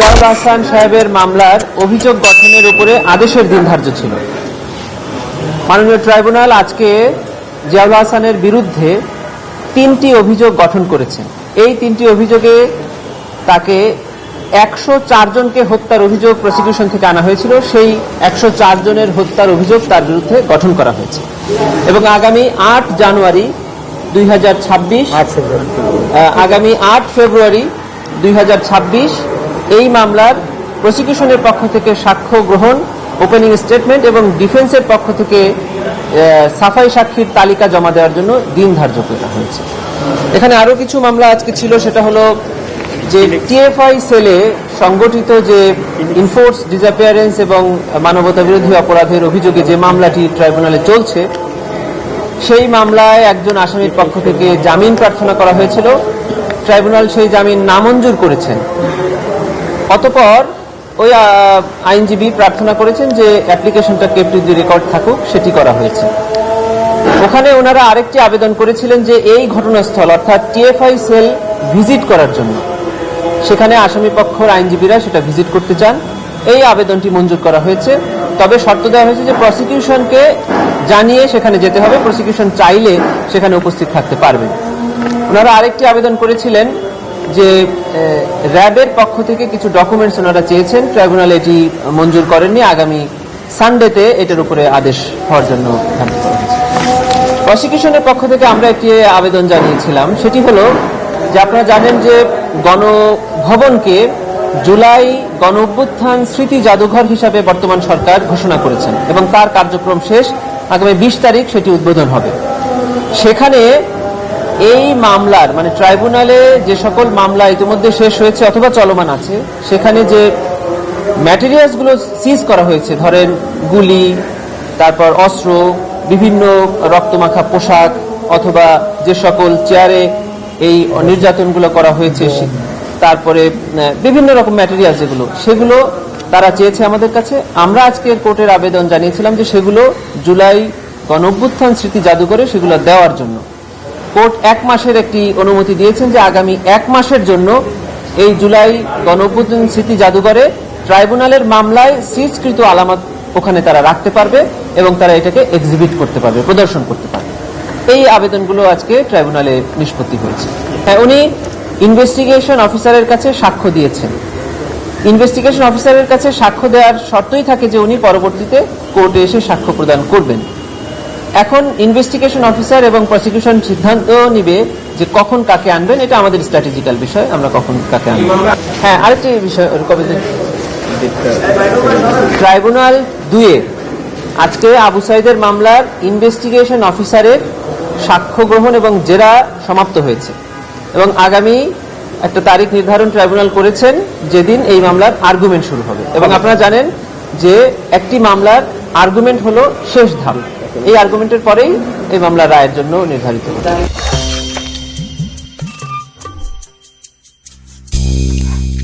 জিয়াউল হাসান সাহেবের মামলার অভিযোগ গঠনের উপরে আদেশের দিন ধার্য ছিল। মাননীয় ট্রাইব্যুনাল আজকে জিয়াউল হাসানের বিরুদ্ধে 3টি অভিযোগ গঠন করেছেন। এই 3টি অভিযোগে তাকে 104 জনকে হত্যার অভিযোগ প্রসিকিউশন থেকে আনা হয়েছিল। সেই 104 জনের হত্যার অভিযোগ তার বিরুদ্ধে গঠন করা হয়েছে এবং আগামী 8 জানুয়ারি 2026 আগামী 8 ফেব্রুয়ারি 2026 এই মামলার প্রসিকিউশনের পক্ষ থেকে সাক্ষ্য গ্রহণ, ওপেনিং স্টেটমেন্ট এবং ডিফেন্সের পক্ষ থেকে সাফাই সাক্ষীর তালিকা জমা দেওয়ার জন্য দিন ধার্য করা হয়েছে। এখানে আরো কিছু মামলা আজকে ছিল, সেটা হলো যে টিএফআই সেলে সংগঠিত যে ইনফোর্স ডিসঅ্যাপিয়ারেন্স এবং মানবতা বিরোধী অপরাধের অভিযোগে যে মামলাটি ট্রাইব্যুনালে চলছে, সেই মামলায় একজন আসামির পক্ষ থেকে জামিন প্রার্থনা করা হয়েছিল। ট্রাইব্যুনাল সেই জামিন নামঞ্জুর করেছেন। অতঃপর ওই আইনজীবী প্রার্থনা করেছেন যে অ্যাপ্লিকেশনটা কেপ্ট উইথ দি রেকর্ড থাকুক, সেটি করা হয়েছে। ওখানে ওনারা আরেকটি আবেদন করেছিলেন যে এই ঘটনাস্থল অর্থাৎ টিএফআই সেল ভিজিট করার জন্য, সেখানে আসামি পক্ষের আইনজীবীরা সেটা ভিজিট করতে চান। এই আবেদনটি মঞ্জুর করা হয়েছে, তবে শর্ত দেওয়া হয়েছে যে প্রসিকিউশনকে জানিয়ে সেখানে যেতে হবে, প্রসিকিউশন চাইলে সেখানে উপস্থিত থাকতে পারবেন। ওনারা আরেকটি আবেদন করেছিলেন যে র্যাবের পক্ষ থেকে কিছু ডকুমেন্টস ওনারা চেয়েছেন, ট্রাইব্যুনাল এটি মঞ্জুর করেননি। আগামী সানডেতে এটার উপরে আদেশ হওয়ার জন্য ধার্য করা হয়েছে। প্রসিকিউশনের পক্ষ থেকে আমরা একটি আবেদন জানিয়েছিলাম, সেটি হলো যে আপনারা জানেন যে গণভবনকে জুলাই গণ অভ্যুত্থান স্মৃতি জাদুঘর হিসাবে বর্তমান সরকার ঘোষণা করেছেন এবং তার কার্যক্রম শেষ, আগামী 20 তারিখ সেটি উদ্বোধন হবে। সেখানে এই মামলার মানে ট্রাইব্যুনালে যে সকল মামলা ইতিমধ্যে শেষ হয়েছে অথবা চলমান আছে, সেখানে যে ম্যাটেরিয়ালসগুলো সিজ করা হয়েছে, ধরেন গুলি, তারপর অস্ত্র, বিভিন্ন রক্তমাখা পোশাক, অথবা যে সকল চেয়ারে এই নির্যাতনগুলো করা হয়েছে, তারপরে বিভিন্ন রকম ম্যাটেরিয়ালস যেগুলো, সেগুলো তারা চেয়েছে আমাদের কাছে। আমরা আজকে কোর্টের আবেদন জানিয়েছিলাম যে সেগুলো জুলাই গণ অভ্যুত্থান স্মৃতি জাদুঘরে সেগুলো দেওয়ার জন্য। কোর্ট 1 মাসের একটি অনুমতি দিয়েছেন যে আগামী 1 মাসের জন্য এই জুলাই গণ অভ্যুত্থান স্মৃতি জাদুঘরে ট্রাইব্যুনালের মামলায় সিজকৃত আলামত ওখানে তারা রাখতে পারবে এবং তারা এটাকে এক্সিবিট করতে পারবে, প্রদর্শন করতে পারবে। এই আবেদনগুলো আজকে ট্রাইব্যুনালে নিষ্পত্তি হয়েছে। উনি ইনভেস্টিগেশন অফিসারের কাছে সাক্ষ্য দিয়েছেন। ইনভেস্টিগেশন অফিসারের কাছে সাক্ষ্য দেওয়ার শর্তই থাকে যে উনি পরবর্তীতে কোর্টে এসে সাক্ষ্য প্রদান করবেন। এখন ইনভেস্টিগেশন অফিসার এবং প্রসিকিউশন সিদ্ধান্ত নিবে যে কখন কাকে আনবেন, এটা আমাদের স্ট্র্যাটেজিক্যাল বিষয়, আমরা কখন কাকে আনবো। হ্যাঁ, আরেকটি বিষয়, ট্রাইব্যুনাল 2 আজকে আবু সাইদের মামলার ইনভেস্টিগেশন অফিসারের সাক্ষ্য গ্রহণ এবং জেরা সমাপ্ত হয়েছে এবং আগামী একটা তারিখ নির্ধারণ ট্রাইব্যুনাল করেছেন যেদিন এই মামলার আর্গুমেন্ট শুরু হবে। এবং আপনারা জানেন যে একটি মামলার আর্গুমেন্ট হলো শেষ ধাপ, এই আর্গুমেন্টের পরেই এই মামলার রায়ের জন্য নির্ধারিত হবে।